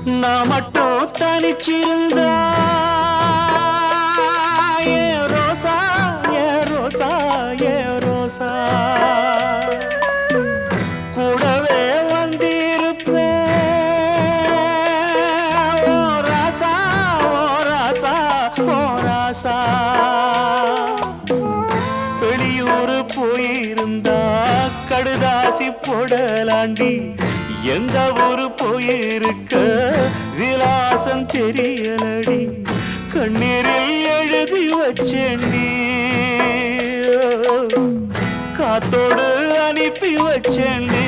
நான் மட்டும் தனிச்சிருந்தா ஏ ரோசா ஏ ரோசா ஏ ரோசா கூடவே வந்திருப்பேன் ஓ ராசா ஓ ராசா ஓ ராசா வெளியூர் போயிருந்தா கடுதாசி போடலாண்டி எந்த ஊரு போயிருக்க விலாசம் தெரியலடி கண்ணீரில் எழுதி வச்சேண்டி காத்தோடு அனுப்பி வச்சேண்டி